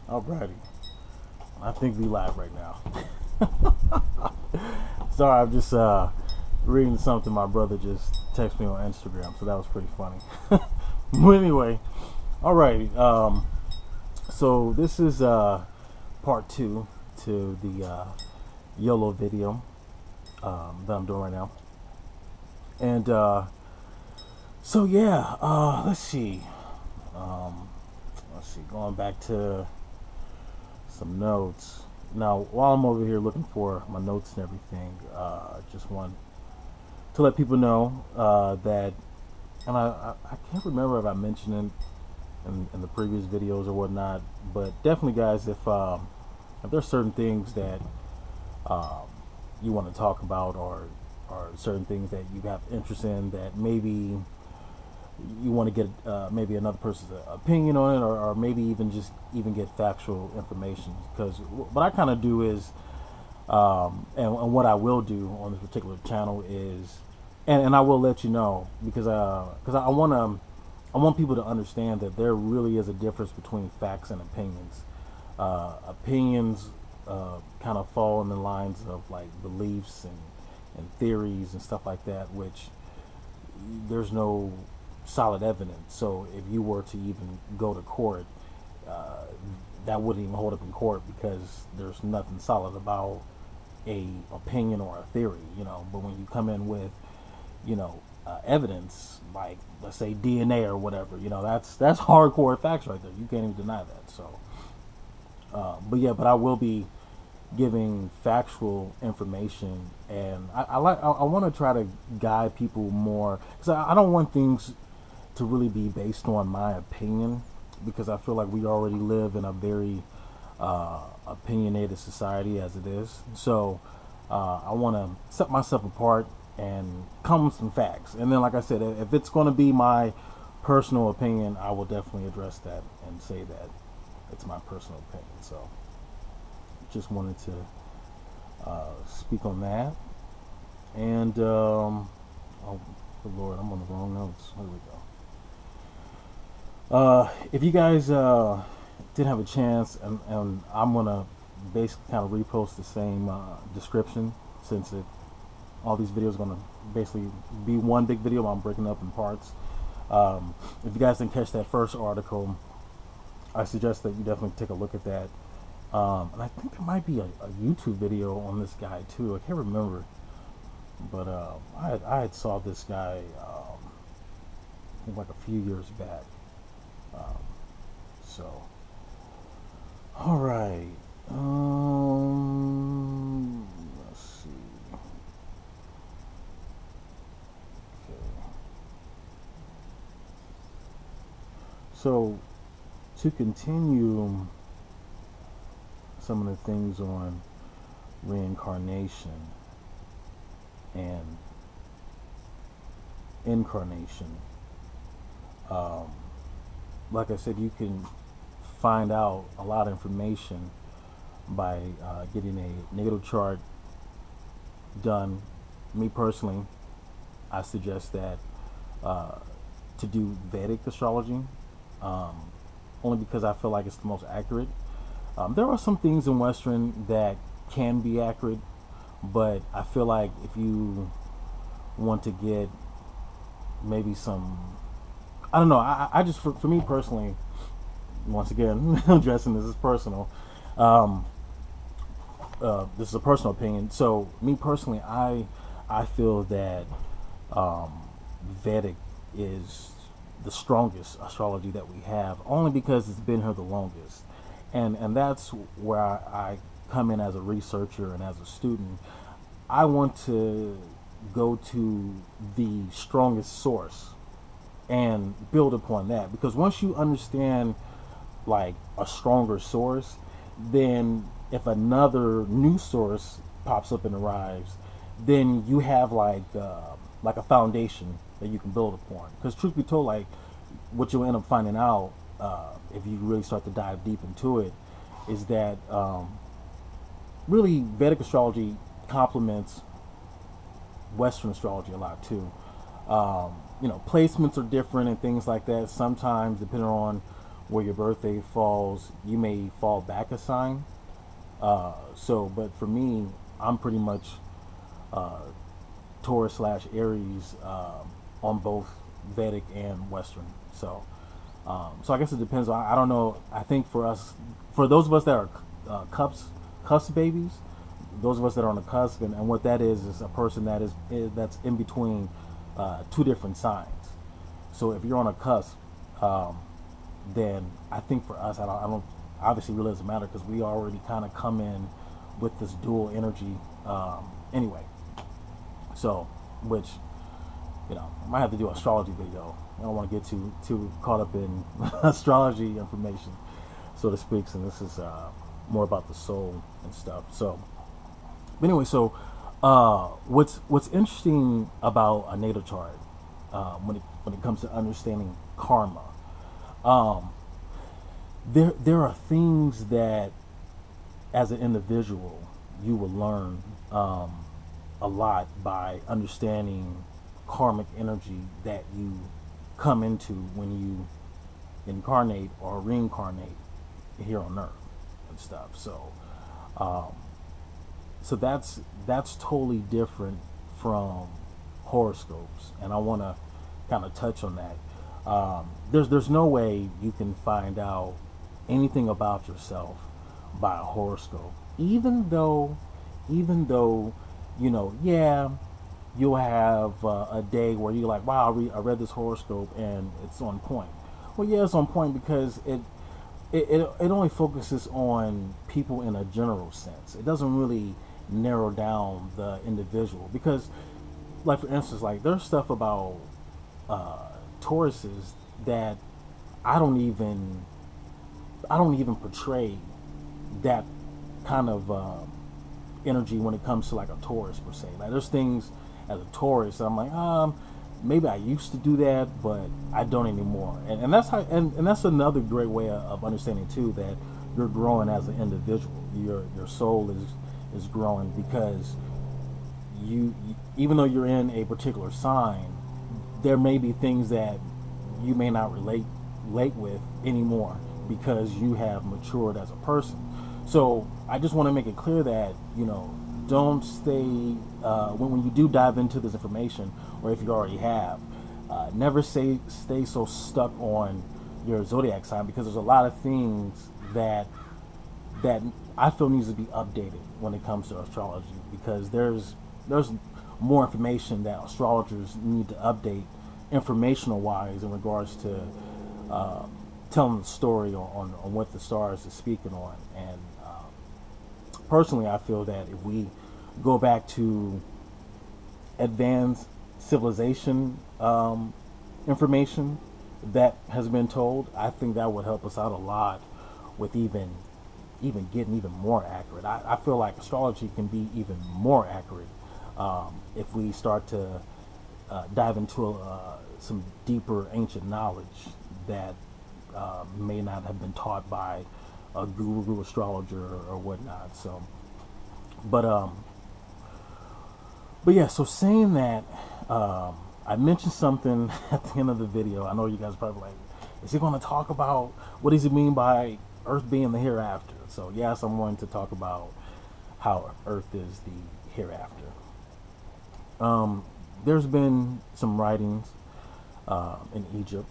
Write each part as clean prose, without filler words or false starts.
Alrighty. I think we live right now. Sorry, I'm just reading something my brother just texted me on Instagram, so that was pretty funny. But anyway, alrighty. So this is part 2 to the Yolo video that I'm doing right now. And so yeah, let's see, going back to some notes. Now, while I'm over here looking for my notes and everything, just want to let people know that, and I can't remember if I mentioned it in the previous videos or whatnot, but definitely, guys, if there's certain things that you want to talk about, or certain things that you have interest in that maybe you want to get maybe another person's opinion on it, or maybe even get factual information, because what I kind of do is and what I will do on this particular channel is, and I will let you know, because I want people to understand that there really is a difference between facts and opinions. Opinions kind of fall in the lines of like beliefs and theories and stuff like that, which there's no solid evidence. So if you were to even go to court, that wouldn't even hold up in court, because there's nothing solid about a opinion or a theory, But when you come in with, evidence, like let's say DNA or whatever, that's hardcore facts right there. You can't even deny that. So, but I will be giving factual information, and I want to try to guide people more, because I don't want things to really be based on my opinion, because I feel like we already live in a very opinionated society as it is. So I want to set myself apart and come with some facts, and then, like I said, if it's going to be my personal opinion, I will definitely address that and say that it's my personal opinion. So just wanted to speak on that. And oh good Lord, I'm on the wrong notes. There we go. If you guys didn't have a chance, and I'm gonna basically kind of repost the same description, since all these videos are gonna basically be one big video. I'm breaking up in parts. If you guys didn't catch that first article, I suggest that you definitely take a look at that. And I think there might be a YouTube video on this guy too. I can't remember, but I had saw this guy I think like a few years back. So, all right. Let's see. Okay. So, to continue some of the things on reincarnation and incarnation, like I said, you can find out a lot of information by getting a natal chart done. Me personally, I suggest that to do Vedic astrology, only because I feel like it's the most accurate. There are some things in Western that can be accurate, but I feel like if you want to get maybe some, I don't know, I just, for me personally, once again, addressing this is personal, this is a personal opinion. So me personally, I feel that Vedic is the strongest astrology that we have, only because it's been here the longest. And that's where I come in as a researcher and as a student. I want to go to the strongest source and build upon that, because once you understand like a stronger source, then if another new source pops up and arrives, then you have like a foundation that you can build upon. Because truth be told, like what you'll end up finding out, if you really start to dive deep into it, is that really Vedic astrology complements Western astrology a lot too. Placements are different and things like that. Sometimes, depending on where your birthday falls, you may fall back a sign. But for me, I'm pretty much uh, Taurus slash Aries on both Vedic and Western. So I guess it depends. I don't know. I think for us, for those of us that are cusp babies, those of us that are on the cusp, and what that is a person that's in between two different signs. So if you're on a cusp, um, then I think for us, I don't obviously really doesn't matter because we already kind of come in with this dual energy anyway. So, which I might have to do an astrology video. I don't want to get too caught up in astrology information, so to speak. And this is more about the soul and stuff. So, but anyway, so what's interesting about a natal chart when it comes to understanding karma, um, there are things that as an individual you will learn a lot by understanding karmic energy that you come into when you incarnate or reincarnate here on earth and stuff. Um, so that's totally different from horoscopes, and I want to kind of touch on that. There's no way you can find out anything about yourself by a horoscope, even though yeah, you'll have a day where you're like, wow, I read this horoscope and it's on point. Well, yeah, it's on point because it only focuses on people in a general sense. It doesn't really narrow down the individual because, like for instance, like there's stuff about uh, Tauruses that I don't even portray that kind of energy when it comes to like a Taurus per se. Like there's things as a Taurus I'm like, maybe I used to do that, but I don't anymore. And that's how and that's another great way of understanding too that you're growing as an individual. Your soul is growing because even though you're in a particular sign, there may be things that you may not relate with anymore because you have matured as a person. So I just want to make it clear that don't stay when you do dive into this information, or if you already have, never stay so stuck on your zodiac sign because there's a lot of things that I feel needs to be updated when it comes to astrology because there's more information that astrologers need to update informational wise in regards to telling the story on what the stars is speaking on. And personally, I feel that if we go back to advanced civilization information that has been told, I think that would help us out a lot with even getting even more accurate. I feel like astrology can be even more accurate if we start to dive into some deeper ancient knowledge that may not have been taught by a guru astrologer or whatnot. So, but yeah. So saying that, I mentioned something at the end of the video. I know you guys are probably like, is he going to talk about what does he mean by Earth being the hereafter? So yes, I'm going to talk about how Earth is the hereafter. There's been some writings in Egypt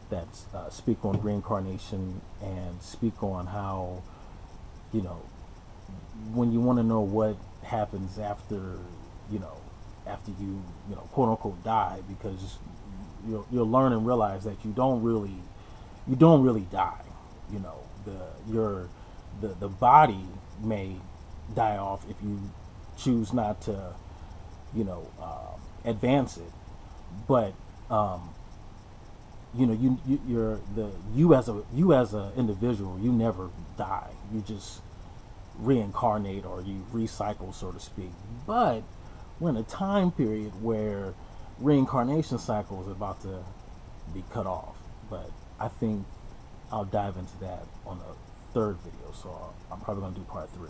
that speak on reincarnation and speak on how, when you want to know what happens after, after you quote unquote die, because you'll learn and realize that you don't really die. The body may die off if you choose not to, advance it, but you as a individual, you never die. You just reincarnate or you recycle, so to speak. But we're in a time period where reincarnation cycle is about to be cut off. But I think I'll dive into that on the third video. So I'm probably going to do part 3.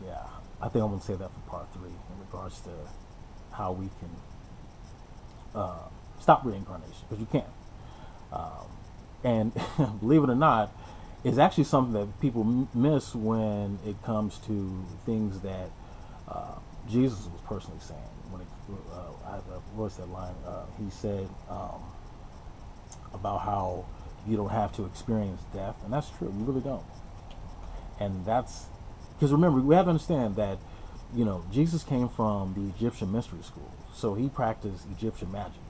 Yeah, I think I'm going to save that for part 3 in regards to how we can stop reincarnation, because you can't. And believe it or not, is actually something that people miss when it comes to things that Jesus was personally saying. When it, what was that line? He said about how you don't have to experience death, and that's true. You really don't. And that's because remember, we have to understand that Jesus came from the Egyptian mystery school, so he practiced Egyptian magic.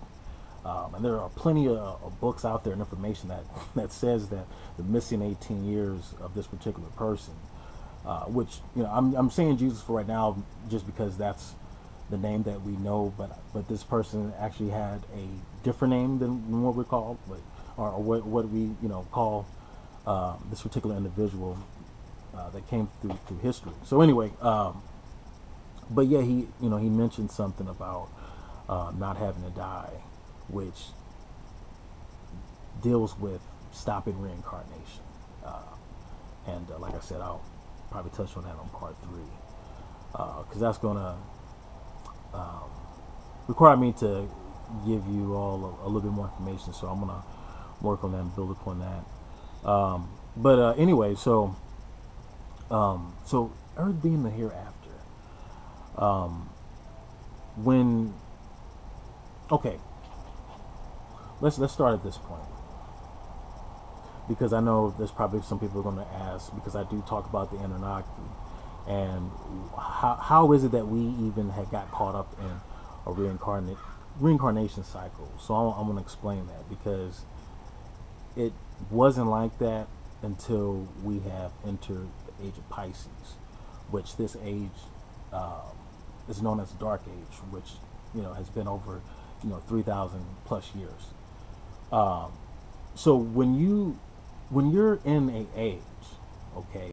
And there are plenty of books out there and information that says that the missing 18 years of this particular person, which I'm saying Jesus for right now just because that's the name that we know, but this person actually had a different name than what we call, or what we call this particular individual that came through history. So anyway, but yeah, he mentioned something about not having to die, which deals with stopping reincarnation. And like I said, I'll probably touch on that on part 3, because that's going to require me to give you all a little bit more information. So I'm going to work on that and build upon that. But anyway, so Earth being the hereafter. When okay, let's start at this point, because I know there's probably some people are going to ask, because I do talk about the Anunnaki, and how is it that we even had got caught up in a reincarnation cycle. So I'm going to explain that, because it wasn't like that until we have entered the age of Pisces, which this age is known as the Dark Age, which has been over 3,000 plus years. So when you're in a age, okay,